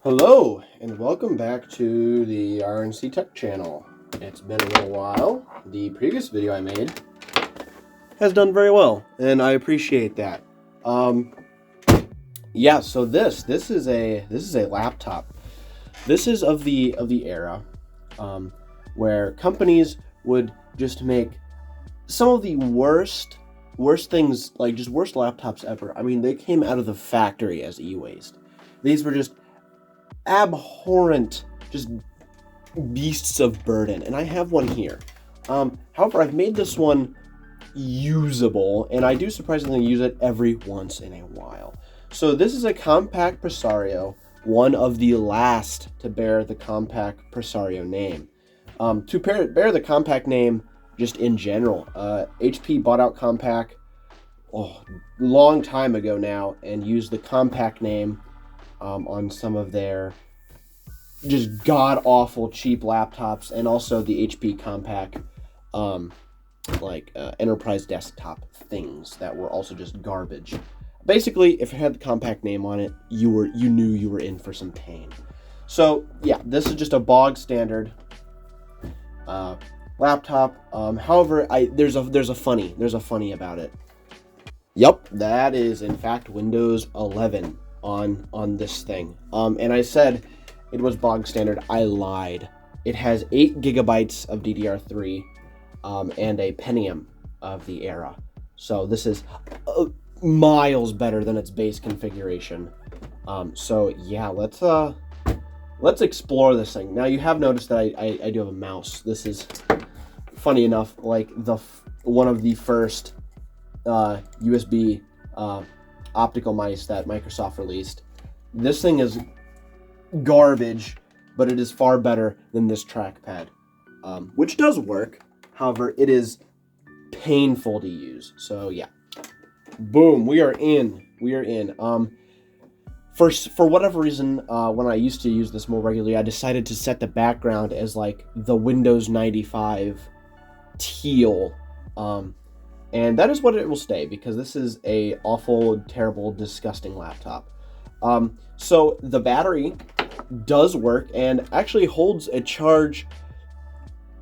Hello, and welcome back to the RNC Tech channel. It's been a little while. The previous video I made has done very well, and I appreciate that. Yeah, so this is a laptop. This is of the era where companies would just make some of the worst things, like just worst laptops ever. I mean, they came out of the factory as e-waste. These were just abhorrent, just beasts of burden, and I have one here. However, I've made this one usable, and I do surprisingly use it every once in a while. So this is a Compaq Presario, one of the last to bear the Compaq Presario name. To bear the Compaq name, just in general, HP bought out Compaq long time ago now, and used the Compaq name on some of their just god-awful cheap laptops, and also the HP Compaq enterprise desktop things that were also just garbage. Basically, if it had the Compaq name on it, you knew you were in for some pain. So yeah, this is just a bog standard laptop. However, there's a funny about it. Yep, that is in fact Windows 11 on this thing. And I said it was bog standard. I lied. It has 8 gigabytes of DDR3 and a Pentium of the era. So this is miles better than its base configuration. So yeah, let's explore this thing. Now, you have noticed that I do have a mouse. This is, funny enough, like one of the first USB optical mice that Microsoft released. This thing is garbage, but it is far better than this trackpad, which does work. However, it is painful to use. So yeah, boom, we are in. For whatever reason, when I used to use this more regularly, I decided to set the background as like the Windows 95 teal, and that is what it will stay, because this is a awful, terrible, disgusting laptop. So the battery does work and actually holds a charge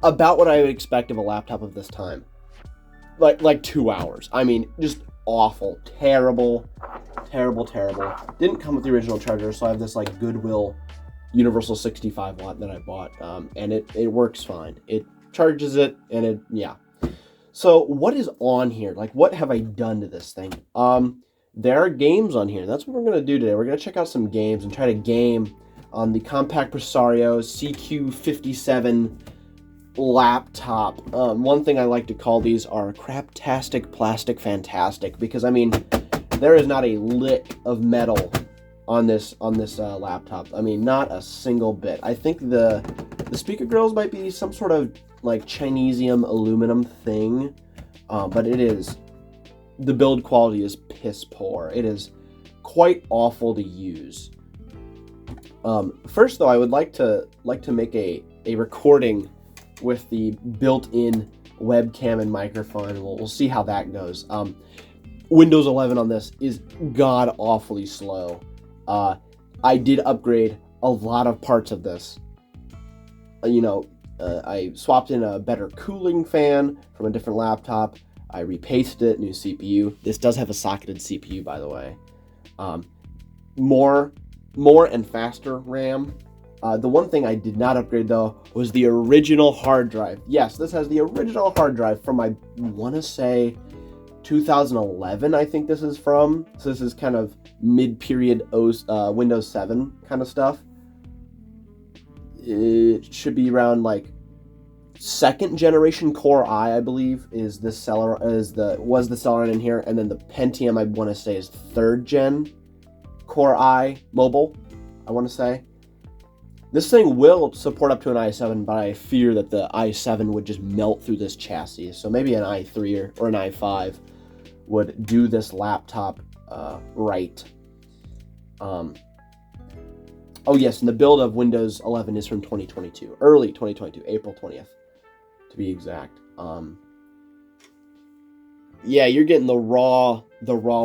about what I would expect of a laptop of this time. Like 2 hours. I mean, just awful. Terrible. Didn't come with the original charger, so I have this like Goodwill Universal 65 watt that I bought, and it works fine. It charges it, and yeah. So what is on here? Like, what have I done to this thing? There are games on here. That's what we're going to do today. We're going to check out some games and try to game on the Compaq Presario CQ57 laptop. One thing I like to call these are craptastic plastic fantastic, because I mean, there is not a lick of metal on this laptop. I mean, not a single bit. I think the speaker grills might be some sort of like Chinesium aluminum thing, but the build quality is piss poor. It is quite awful to use. First though, I would like to make a recording with the built-in webcam and microphone. We'll see how that goes. Windows 11 on this is god awfully slow. I did upgrade a lot of parts of this. I swapped in a better cooling fan from a different laptop. I repasted it, new CPU. This does have a socketed CPU, by the way. More and faster RAM. The one thing I did not upgrade, though, was the original hard drive. Yes, this has the original hard drive from, I want to say, 2011, I think this is from. So this is kind of mid-period Windows 7 kind of stuff. It should be around like second generation Core I believe, was the Celeron in here, and then the Pentium, I want to say, is third gen Core I mobile, I want to say. This thing will support up to an i7, but I fear that the i7 would just melt through this chassis. So maybe an i3 or an i5 would do this laptop right. Oh yes, and the build of Windows 11 is from 2022, early 2022, April 20th, to be exact. Yeah, you're getting the raw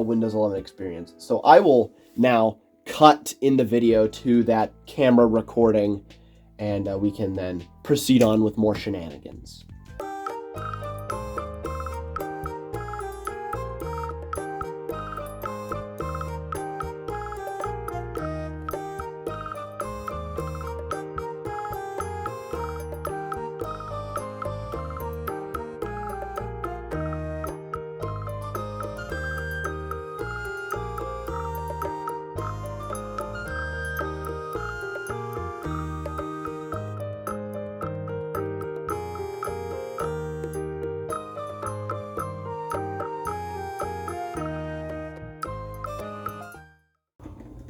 Windows 11 experience. So I will now cut in the video to that camera recording, and we can then proceed on with more shenanigans.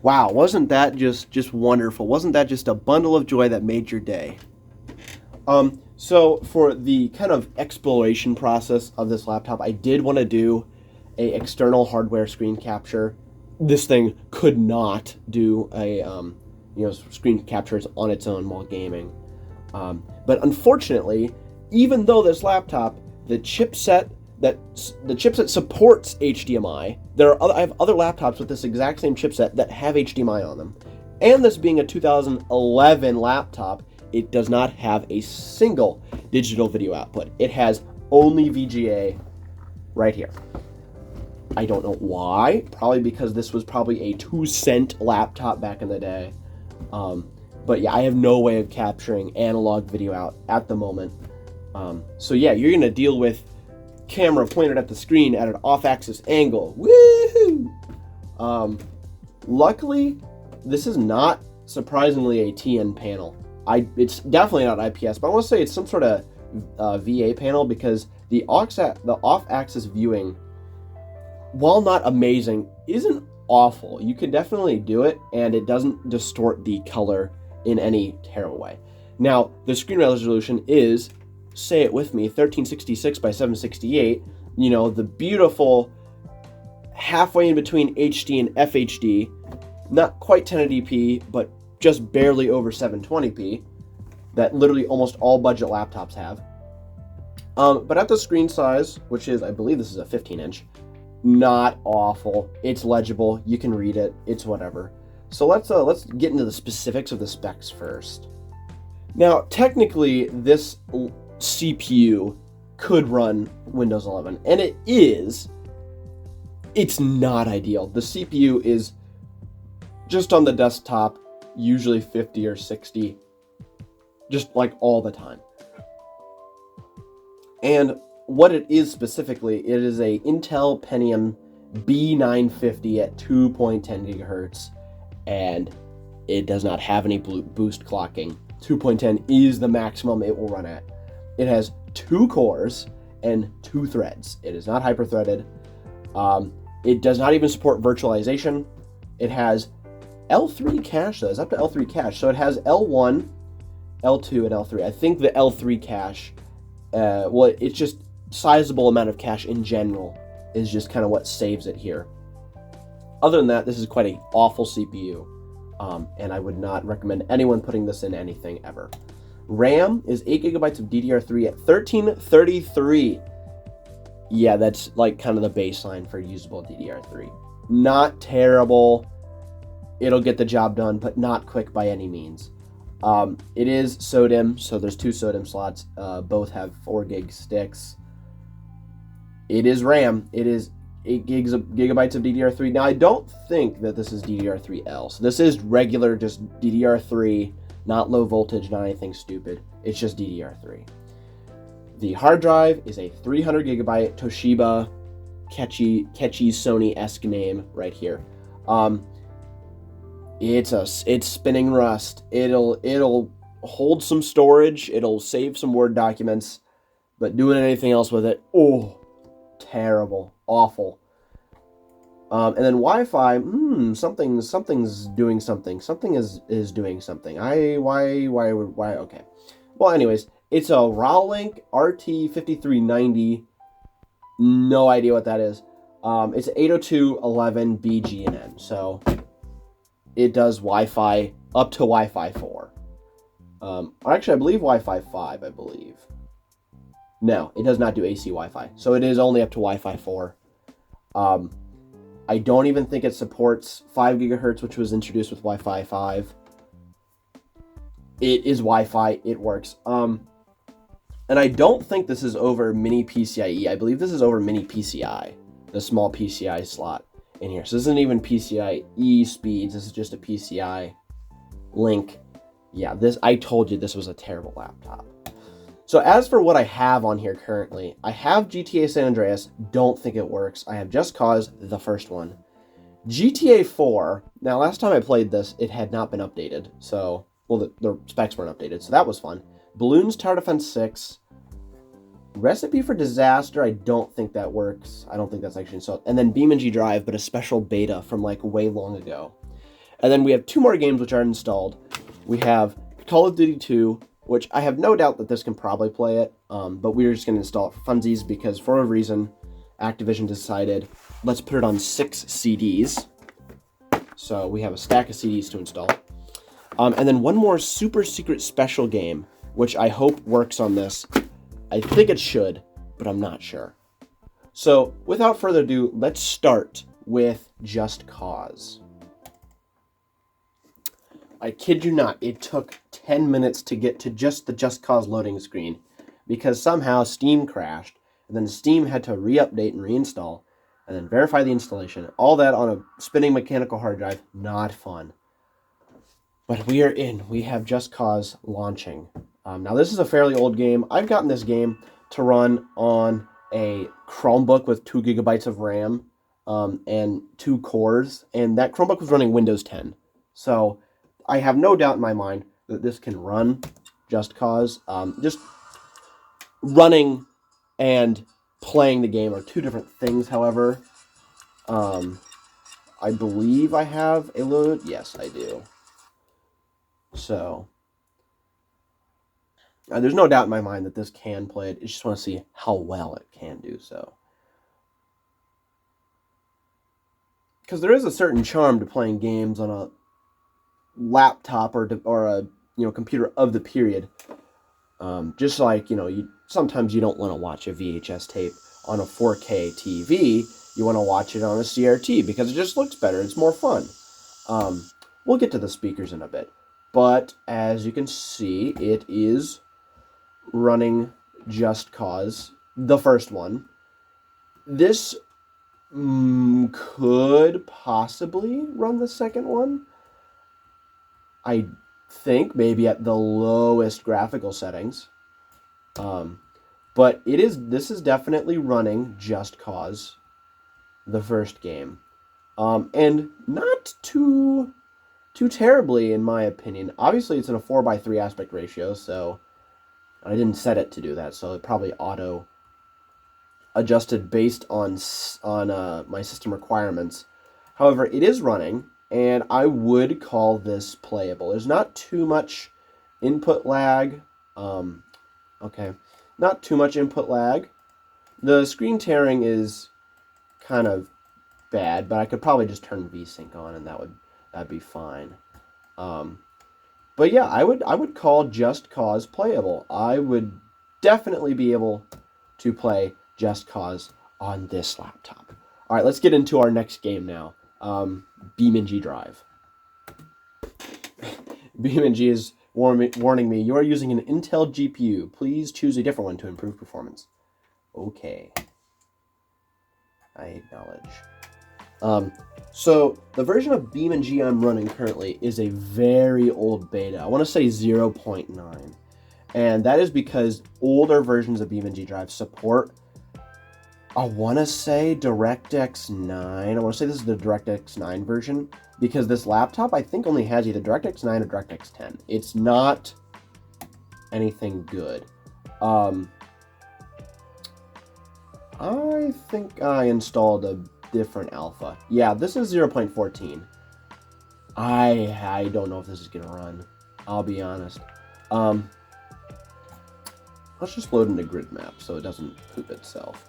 Wow, wasn't that just wonderful? Wasn't that just a bundle of joy that made your day? So for the kind of exploration process of this laptop, I did want to do a external hardware screen capture. This thing could not do a screen captures on its own while gaming. But unfortunately, even though this laptop, the chipset supports HDMI. I have other laptops with this exact same chipset that have HDMI on them. And this being a 2011 laptop, it does not have a single digital video output. It has only VGA right here. I don't know why. Probably because this was probably a 2-cent laptop back in the day. But yeah, I have no way of capturing analog video out at the moment. So yeah, you're going to deal with camera pointed at the screen at an off-axis angle. Woohoo! Luckily, this is not surprisingly a TN panel. It's definitely not IPS, but I want to say it's some sort of VA panel, because the off-axis viewing, while not amazing, isn't awful. You can definitely do it, and it doesn't distort the color in any terrible way. Now, the screen resolution is, say it with me, 1366 by 768, the beautiful halfway in between HD and FHD, not quite 1080p, but just barely over 720p, that literally almost all budget laptops have. But at the screen size, which is, I believe this is a 15-inch, not awful. It's legible, you can read it, it's whatever. So let's get into the specifics of the specs first. Now, technically, this CPU could run Windows 11, and it is. It's not ideal. The CPU is just on the desktop, usually 50 or 60, just like all the time. And what it is specifically, it is a Intel Pentium B950 at 2.10 gigahertz, and it does not have any boost clocking. 2.10 is the maximum it will run at. It has 2 cores and 2 threads. It is not hyper-threaded. It does not even support virtualization. It has L3 cache, though. It's up to L3 cache. So it has L1, L2, and L3. I think the L3 cache, it's just sizable amount of cache in general is just kind of what saves it here. Other than that, this is quite an awful CPU, and I would not recommend anyone putting this in anything ever. RAM is 8 gigabytes of DDR3 at 1333. Yeah, that's like kind of the baseline for usable DDR3. Not terrible. It'll get the job done, but not quick by any means. It is SODIMM, so there's 2 SODIMM slots. Both have 4 gig sticks. It is RAM. It is 8 gigabytes of DDR3. Now, I don't think that this is DDR3L. So this is regular, just DDR3, not low voltage, not anything stupid. It's just DDR3. The hard drive is a 300 gigabyte Toshiba, catchy Sony-esque name right here. It's spinning rust. It'll hold some storage. It'll save some Word documents, but doing anything else with it, terrible, awful. And then Wi-Fi, something's doing something. Something is doing something. Why? Okay. Well, anyways, it's a Rawlink RT5390. No idea what that is. It's 802.11 BGN. So it does Wi-Fi up to Wi-Fi 4. Actually, I believe Wi-Fi 5, I believe. No, it does not do AC Wi-Fi. So it is only up to Wi-Fi 4. I don't even think it supports 5 gigahertz, which was introduced with Wi-Fi 5. It is Wi-Fi. It works. And I don't think this is over mini PCIe. I believe this is over mini PCI, the small PCI slot in here. So this isn't even PCIe speeds. This is just a PCI link. Yeah, I told you this was a terrible laptop. So as for what I have on here currently, I have GTA San Andreas, don't think it works. I have Just Cause, the first one. GTA 4, now last time I played this, it had not been updated, so, well, the specs weren't updated, so that was fun. Balloons Tower Defense 6. Recipe for Disaster, I don't think that works. I don't think that's actually installed. And then BeamNG Drive, but a special beta from like way long ago. And then we have 2 more games which are installed. We have Call of Duty 2, which I have no doubt that this can probably play it, but we're just going to install it for funsies because for a reason, Activision decided, let's put it on 6 CDs. So we have a stack of CDs to install. And then one more super secret special game, which I hope works on this. I think it should, but I'm not sure. So without further ado, let's start with Just Cause. I kid you not, it took 10 minutes to get to just the Just Cause loading screen because somehow Steam crashed, and then Steam had to re-update and reinstall, and then verify the installation. All that on a spinning mechanical hard drive. Not fun. But we are in. We have Just Cause launching. Now, this is a fairly old game. I've gotten this game to run on a Chromebook with 2 gigabytes of RAM and 2 cores, and that Chromebook was running Windows 10. So I have no doubt in my mind that this can run Just Cause. Just running and playing the game are 2 different things, however. I believe I have a load. Yes, I do. So there's no doubt in my mind that this can play it. I just want to see how well it can do so. Because there is a certain charm to playing games on a laptop or a computer of the period. Just like sometimes you don't want to watch a VHS tape on a 4K TV. You want to watch it on a CRT because it just looks better. It's more fun. We'll get to the speakers in a bit, but as you can see, it is running Just Cause, the first one. This could possibly run the second one. I think maybe at the lowest graphical settings. But this is definitely running Just Cause, the first game. And not too terribly in my opinion. Obviously it's in a 4:3 aspect ratio, so I didn't set it to do that, so it probably auto adjusted based on my system requirements. However, it is running, and I would call this playable. There's not too much input lag. Not too much input lag. The screen tearing is kind of bad, but I could probably just turn VSync on, and that'd be fine. But yeah, I would call Just Cause playable. I would definitely be able to play Just Cause on this laptop. All right, let's get into our next game now. BeamNG Drive. BeamNG is warning me, you are using an Intel GPU. Please choose a different one to improve performance. Okay. I acknowledge. So the version of BeamNG I'm running currently is a very old beta. I want to say 0.9. And that is because older versions of BeamNG Drive support, I want to say DirectX 9. I want to say this is the DirectX 9 version, because this laptop I think only has either DirectX 9 or DirectX 10. It's not anything good. I think I installed a different alpha. Yeah, this is 0.14. I don't know if this is gonna run. I'll be honest. Let's just load into grid map so it doesn't poop itself.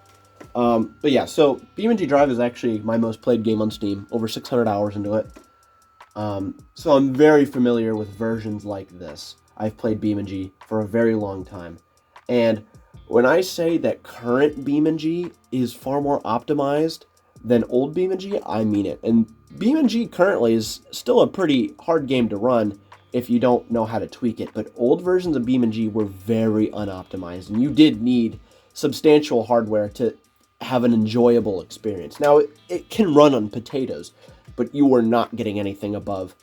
But yeah, so BeamNG Drive is actually my most played game on Steam. Over 600 hours into it. So I'm very familiar with versions like this. I've played BeamNG for a very long time. And when I say that current BeamNG is far more optimized than old BeamNG, I mean it. And BeamNG currently is still a pretty hard game to run if you don't know how to tweak it, but old versions of BeamNG were very unoptimized, and you did need substantial hardware to have an enjoyable experience. Now, it can run on potatoes, but you were not getting anything above,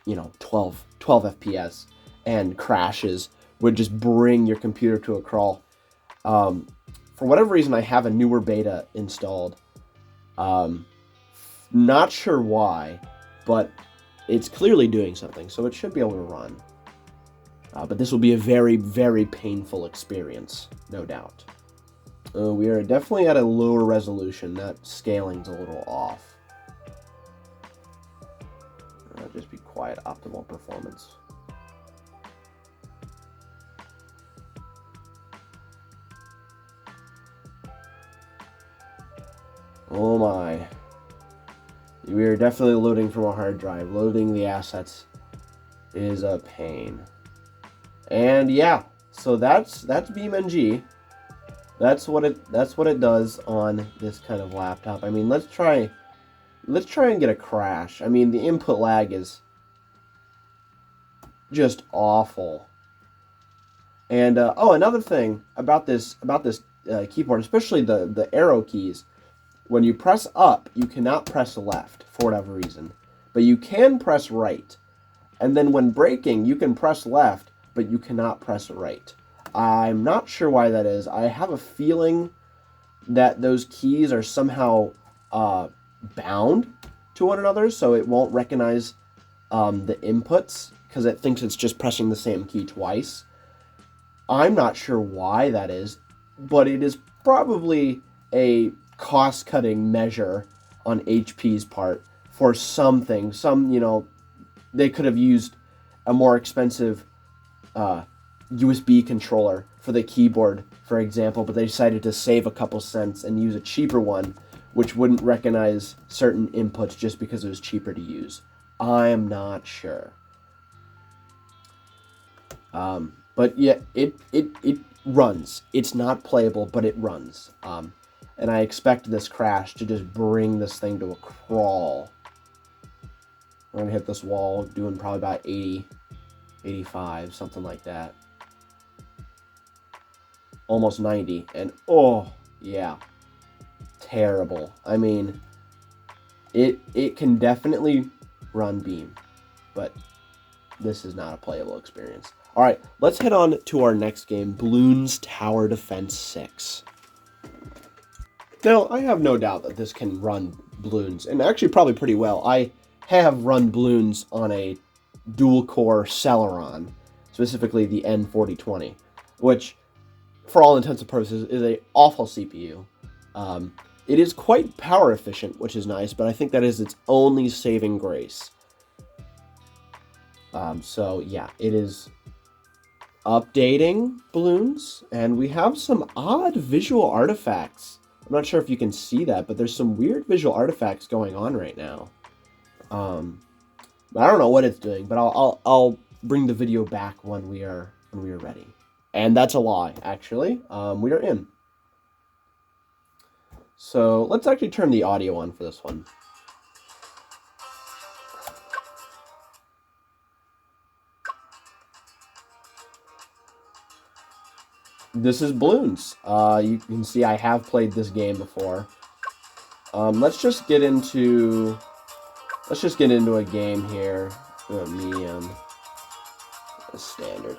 12 FPS, and crashes would just bring your computer to a crawl. For whatever reason, I have a newer beta installed. Not sure why, but it's clearly doing something, so it should be able to run. But this will be a very, very painful experience, no doubt. We are definitely at a lower resolution. That scaling's a little off. Just be quiet, optimal performance. Oh my. We are definitely loading from a hard drive. Loading the assets is a pain. And yeah, so that's BeamNG. That's what it does on this kind of laptop. I mean, let's try and get a crash. I mean, the input lag is just awful. And another thing about this keyboard, especially the arrow keys. When you press up, you cannot press left for whatever reason, but you can press right. And then when braking, you can press left, but you cannot press right. I'm not sure why that is. I have a feeling that those keys are somehow bound to one another, so it won't recognize the inputs because it thinks it's just pressing the same key twice. I'm not sure why that is, but it is probably a cost-cutting measure on HP's part for something. They could have used a more expensive USB controller for the keyboard, for example, but they decided to save a couple cents and use a cheaper one, which wouldn't recognize certain inputs just because it was cheaper to use. I'm not sure. But yeah, it runs. It's not playable, but it runs. And I expect this crash to just bring this thing to a crawl. We're going to hit this wall doing probably about 80, 85, something like that. Almost 90. And, oh, yeah. Terrible. I mean, it can definitely run Beam, but this is not a playable experience. All right, let's head on to our next game, Bloons Tower Defense 6. Now, I have no doubt that this can run Bloons, and actually probably pretty well. I have run Bloons on a dual-core Celeron, specifically the N4020, which, for all intents and purposes, is an awful CPU. It is quite power efficient, which is nice, but I think that is its only saving grace. So, yeah, it is updating Bloons, and we have some odd visual artifacts. I'm not sure if you can see that, but there's some weird visual artifacts going on right now. I don't know what it's doing, but I'll bring the video back when we are ready. And that's a lie, actually. We are in. So let's actually turn the audio on for this one. This is Bloons. You can see I have played this game before. Let's just get into a game here. Medium, standard.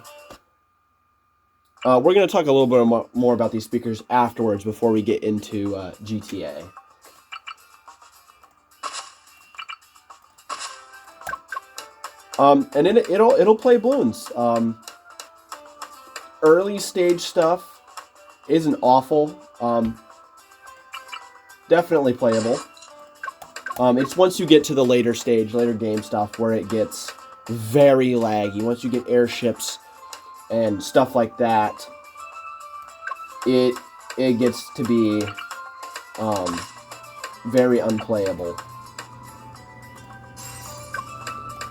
We're going to talk a little bit more about these speakers afterwards before we get into GTA. And it'll play Bloons. Early stage stuff isn't awful. Definitely playable. It's once you get to the later game stuff, where it gets very laggy. Once you get airships and stuff like that, it gets to be very unplayable.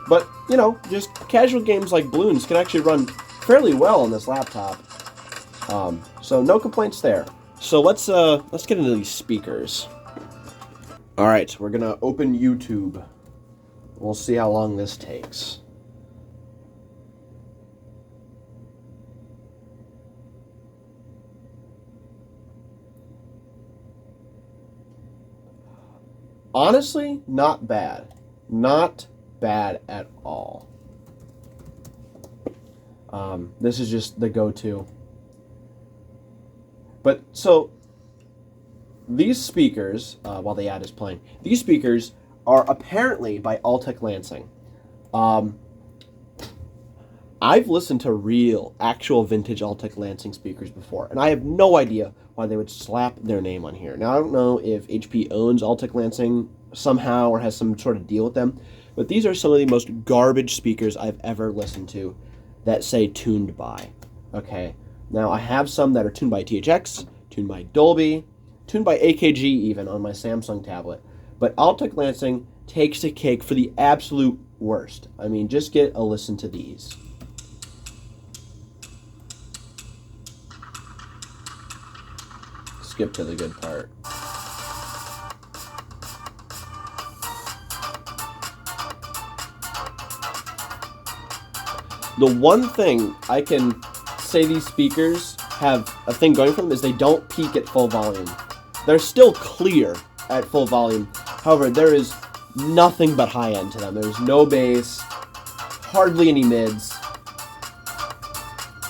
But, just casual games like Bloons can actually run fairly well on this laptop. So no complaints there. So let's get into these speakers. All right, we're gonna open YouTube. We'll see how long this takes. Honestly, not bad. Not bad at all. This is just the go-to. But, so, these speakers, while the ad is playing, these speakers are apparently by Audioautix Lansing. I've listened to real, actual vintage Audioautix Lansing speakers before, and I have no idea why they would slap their name on here. Now, I don't know if HP owns Audioautix Lansing somehow or has some sort of deal with them, but these are some of the most garbage speakers I've ever listened to that say tuned by. Okay, now I have some that are tuned by THX, tuned by Dolby, tuned by AKG even on my Samsung tablet, but Audioautix Lansing takes the cake for the absolute worst. I mean, just get a listen to these. Skip to the good part. The one thing I can say these speakers have a thing going for them is they don't peak at full volume. They're still clear at full volume. However, there is nothing but high end to them. There's no bass, hardly any mids,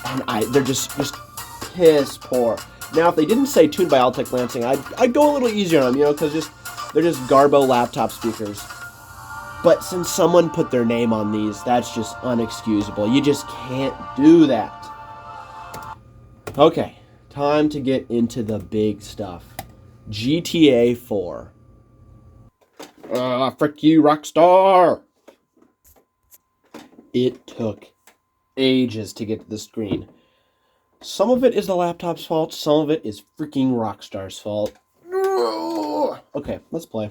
and they're just piss poor. Now, if they didn't say tuned by Audioautix Lansing, I'd go a little easier on them, you know, because they're just Garbo laptop speakers. But since someone put their name on these, that's just unexcusable. You just can't do that. Okay, time to get into the big stuff. GTA 4. Frick you, Rockstar! It took ages to get to the screen. Some of it is the laptop's fault, some of it is freaking Rockstar's fault. Okay, let's play.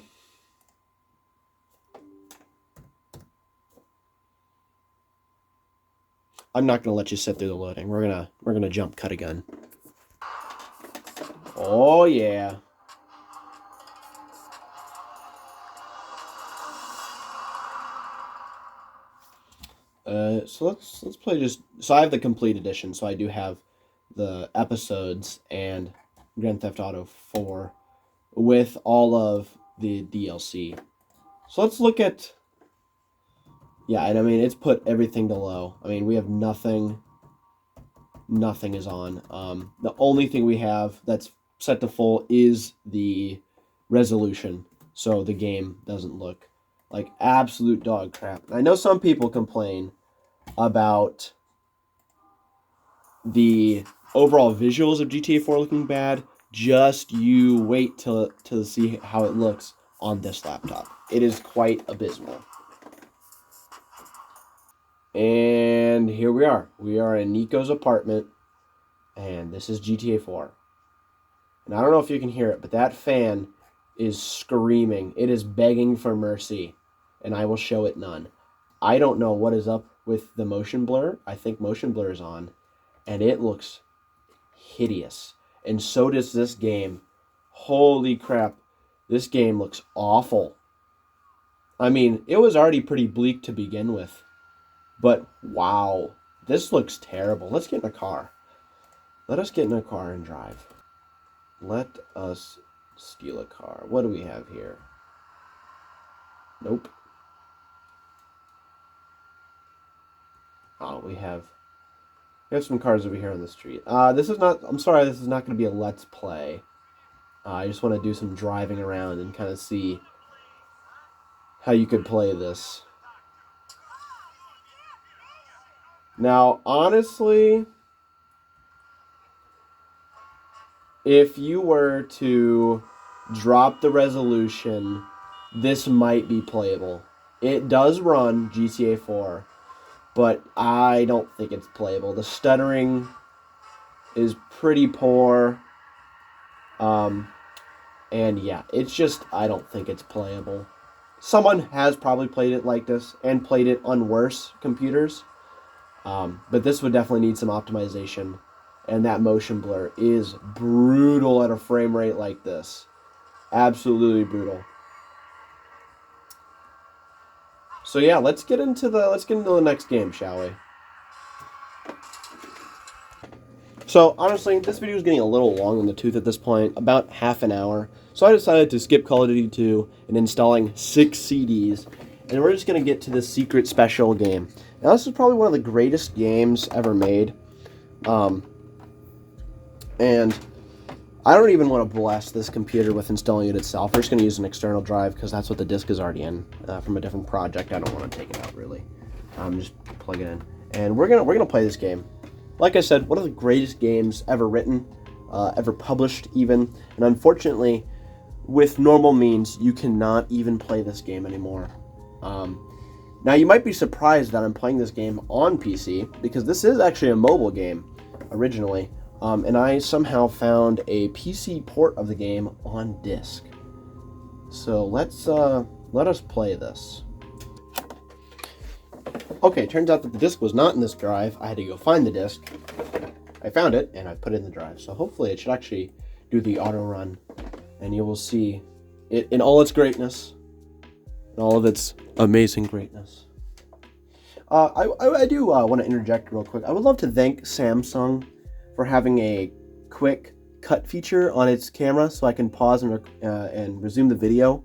I'm not gonna let you sit through the loading. We're gonna jump cut again. Oh yeah. So let's play so I have the complete edition, so I do have the episodes and Grand Theft Auto 4 with all of the DLC. So let's look at, yeah, and I mean, it's put everything to low. I mean, we have nothing is on. The only thing we have that's set to full is the resolution, so the game doesn't look like absolute dog crap. I know some people complain about the overall visuals of GTA 4 looking bad. Just you wait to see how it looks on this laptop. It is quite abysmal. And here we are. We are in Nico's apartment, and this is GTA 4. And I don't know if you can hear it, but that fan is screaming. It is begging for mercy, and I will show it none. I don't know what is up with the motion blur. I think motion blur is on, and it looks hideous. And so does this game. Holy crap. This game looks awful. I mean, it was already pretty bleak to begin with. But, wow. This looks terrible. Let's get in a car. Let us get in a car and drive. Let us steal a car. What do we have here? Nope. Oh, we have some cars over here on the street. This is not going to be a let's play. I just want to do some driving around and kind of see how you could play this. Now, honestly, if you were to drop the resolution, this might be playable. It does run GTA 4, but I don't think it's playable. The stuttering is pretty poor. And yeah, it's just, I don't think it's playable. Someone has probably played it like this and played it on worse computers. But this would definitely need some optimization. And that motion blur is brutal at a frame rate like this. Absolutely brutal. So yeah, let's get into the next game, shall we? So honestly, this video is getting a little long in the tooth at this point, about half an hour. So I decided to skip Call of Duty 2 and installing 6 CDs, and we're just gonna get to this secret special game. Now this is probably one of the greatest games ever made, and I don't even want to blast this computer with installing it itself. We're just gonna use an external drive because that's what the disk is already in from a different project. I don't want to take it out really. Just plug it in, and we're gonna play this game. Like I said, one of the greatest games ever written, ever published even, and unfortunately, with normal means, you cannot even play this game anymore. Now, you might be surprised that I'm playing this game on PC, because this is actually a mobile game, originally, and I somehow found a PC port of the game on disk. So let us play this. Okay, turns out that the disk was not in this drive. I had to go find the disk. I found it, and I put it in the drive. So hopefully it should actually do the auto run, and you will see it in all its greatness, in all of its amazing greatness. I do want to interject real quick. I would love to thank Samsung for having a quick cut feature on its camera, so I can pause and resume the video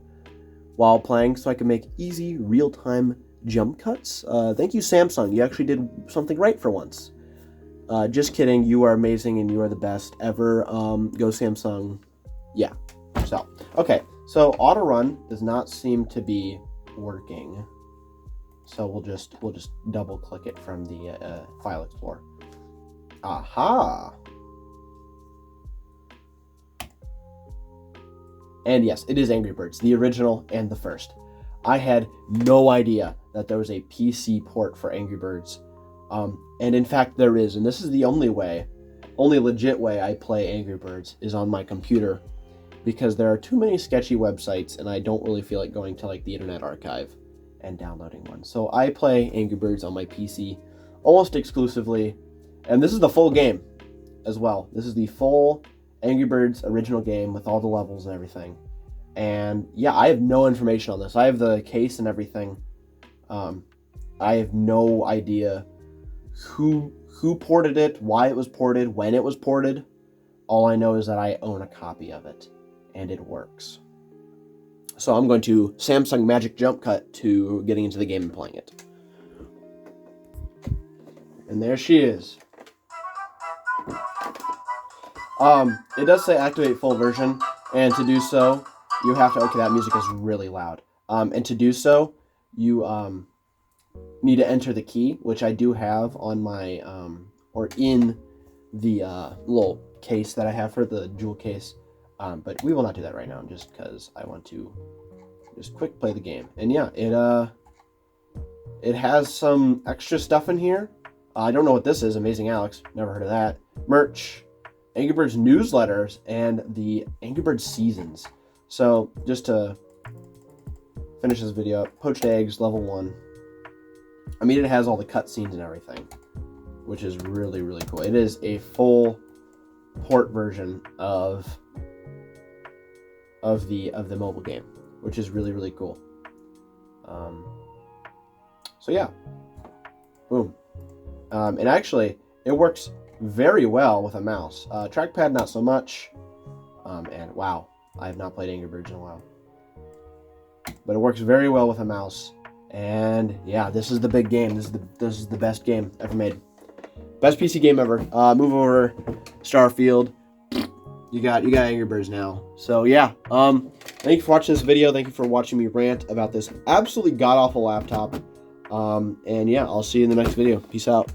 while playing, so I can make easy real-time jump cuts. Thank you, Samsung. You actually did something right for once. Just kidding. You are amazing and you are the best ever. Go Samsung. Yeah. So, okay. So auto run does not seem to be working. So we'll just double click it from the file explorer. Aha. And yes, it is Angry Birds, the original and the first. I had no idea that there was a PC port for Angry Birds. And in fact there is, and this is the only legit way I play Angry Birds is on my computer, because there are too many sketchy websites and I don't really feel like going to like the Internet Archive and downloading one. So I play Angry Birds on my PC almost exclusively, and this is the full game as well. This is the full Angry Birds original game with all the levels and everything. And yeah, I have no information on this. I have the case and everything. I have no idea who ported it, why it was ported, when it was ported. All I know is that I own a copy of it, and it works. So I'm going to Samsung Magic Jump Cut to getting into the game and playing it. And there she is. It does say activate full version, and to do so, you have to, okay, that music is really loud. And to do so, you need to enter the key, which I do have on my, or in the little case that I have for the jewel case. But we will not do that right now, just because I want to just quick play the game. And yeah, it has some extra stuff in here. I don't know what this is. Amazing Alex, never heard of that. Merch, Angry Birds newsletters, and the Angry Birds seasons. So just to finish this video up, poached eggs, level 1. I mean, it has all the cutscenes and everything, which is really, really cool. It is a full port version of the mobile game, which is really, really cool. So yeah, boom. And actually, it works very well with a mouse. Trackpad, not so much. And wow, I have not played Angry Birds in a while. But it works very well with a mouse. And yeah, this is the big game. This is the best game ever made. Best PC game ever. Move over, Starfield. You got Angry Birds now. So yeah, thank you for watching this video. Thank you for watching me rant about this absolutely god-awful laptop. And yeah, I'll see you in the next video. Peace out.